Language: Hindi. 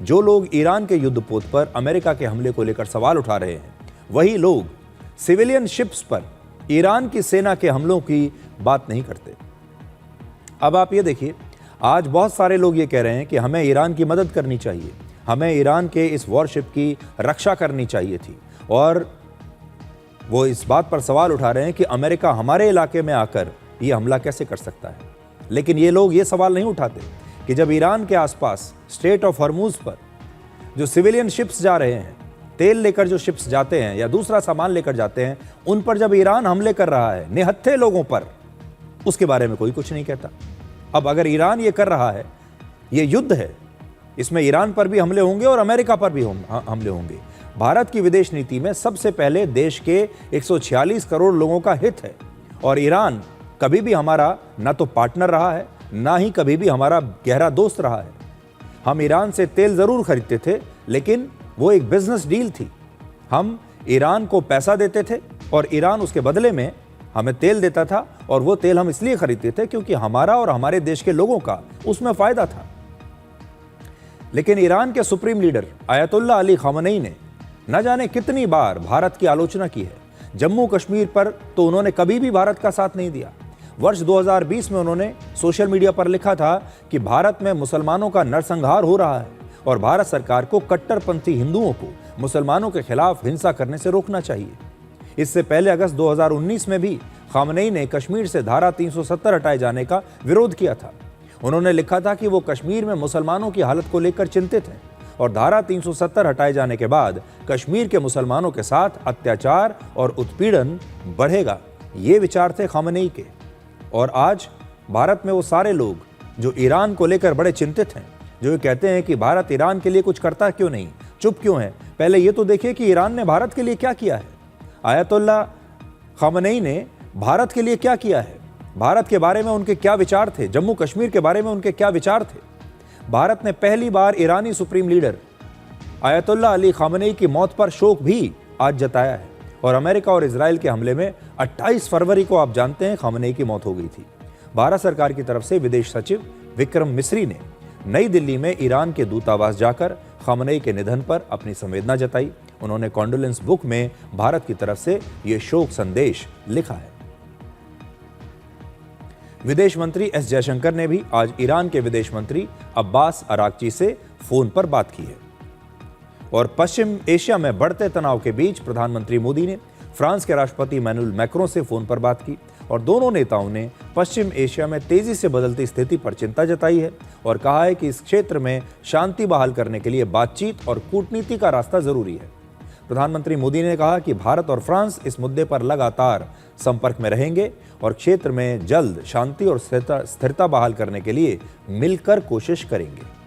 जो लोग ईरान के युद्धपोत पर अमेरिका के हमले को लेकर सवाल उठा रहे हैं, वही लोग सिविलियन शिप्स पर ईरान की सेना के हमलों की बात नहीं करते। अब आप ये देखिए, आज बहुत सारे लोग ये कह रहे हैं कि हमें ईरान की मदद करनी चाहिए, हमें ईरान के इस वॉरशिप की रक्षा करनी चाहिए थी, और वो इस बात पर सवाल उठा रहे हैं कि अमेरिका हमारे इलाके में आकर ये हमला कैसे कर सकता है। लेकिन ये लोग ये सवाल नहीं उठाते कि जब ईरान के आसपास स्ट्रेट ऑफ हॉर्मूज पर जो सिविलियन शिप्स जा रहे हैं, तेल लेकर जो शिप्स जाते हैं या दूसरा सामान लेकर जाते हैं, उन पर जब ईरान हमले कर रहा है निहत्थे लोगों पर, उसके बारे में कोई कुछ नहीं कहता। अब अगर ईरान ये कर रहा है, ये युद्ध है, इसमें ईरान पर भी हमले होंगे और अमेरिका पर भी हमले होंगे। भारत की विदेश नीति में सबसे पहले देश के 146 करोड़ लोगों का हित है, और ईरान कभी भी हमारा ना तो पार्टनर रहा है, ना ही कभी भी हमारा गहरा दोस्त रहा है। हम ईरान से तेल जरूर खरीदते थे, लेकिन वो एक बिजनेस डील थी। हम ईरान को पैसा देते थे और ईरान उसके बदले में हमें तेल देता था, और वो तेल हम इसलिए खरीदते थे क्योंकि हमारा और हमारे देश के लोगों का उसमें फायदा था। लेकिन ईरान के supreme leader Ayatollah Ali Khamenei ने न जाने कितनी बार भारत की आलोचना की है। जम्मू कश्मीर पर तो उन्होंने कभी भी भारत का साथ नहीं दिया। वर्ष 2020 में उन्होंने सोशल मीडिया पर लिखा था कि भारत में मुसलमानों का नरसंहार हो रहा है और भारत सरकार को कट्टरपंथी हिंदुओं को मुसलमानों के खिलाफ हिंसा करने से रोकना चाहिए। इससे पहले अगस्त 2019 में भी खामनेई ने कश्मीर से धारा 370 हटाए जाने का विरोध किया था। उन्होंने लिखा था कि वो कश्मीर में मुसलमानों की हालत को लेकर चिंतित हैं और धारा 370 हटाए जाने के बाद कश्मीर के मुसलमानों के साथ अत्याचार और उत्पीड़न बढ़ेगा। ये विचार थे खामनेई के। और आज भारत में वो सारे लोग जो ईरान को लेकर बड़े चिंतित हैं, जो ये कहते हैं कि भारत ईरान के लिए कुछ करता क्यों नहीं, चुप क्यों है, पहले ये तो देखिए कि ईरान ने भारत के लिए क्या किया है। आयतुल्लाह खामनेई ने भारत के लिए क्या किया है, भारत के बारे में उनके क्या विचार थे, जम्मू कश्मीर के बारे में उनके क्या विचार थे। भारत ने पहली बार ईरानी supreme leader Ayatollah Ali Khamenei की मौत पर शोक भी आज जताया है। और अमेरिका और इजराइल के हमले में 28 फरवरी को आप जानते हैं खामनेई की मौत हो गई थी। भारत सरकार की तरफ से विदेश सचिव विक्रम मिस्री ने नई दिल्ली में ईरान के दूतावास जाकर खामनेई के निधन पर अपनी संवेदना जताई। उन्होंने कॉन्डोलेंस बुक में भारत की तरफ से यह शोक संदेश लिखा है। विदेश मंत्री एस जयशंकर ने भी आज ईरान के विदेश मंत्री अब्बास अराक्ची से फोन पर बात की है। और पश्चिम एशिया में बढ़ते तनाव के बीच प्रधानमंत्री मोदी ने फ्रांस के राष्ट्रपति इमैनुअल मैक्रों से फोन पर बात की और दोनों नेताओं ने पश्चिम एशिया में तेजी से बदलती स्थिति पर चिंता जताई है और कहा है कि इस क्षेत्र में शांति बहाल करने के लिए बातचीत और कूटनीति का रास्ता जरूरी है। प्रधानमंत्री मोदी ने कहा कि भारत और फ्रांस इस मुद्दे पर लगातार संपर्क में रहेंगे और क्षेत्र में जल्द शांति और स्थिरता बहाल करने के लिए मिलकर कोशिश करेंगे।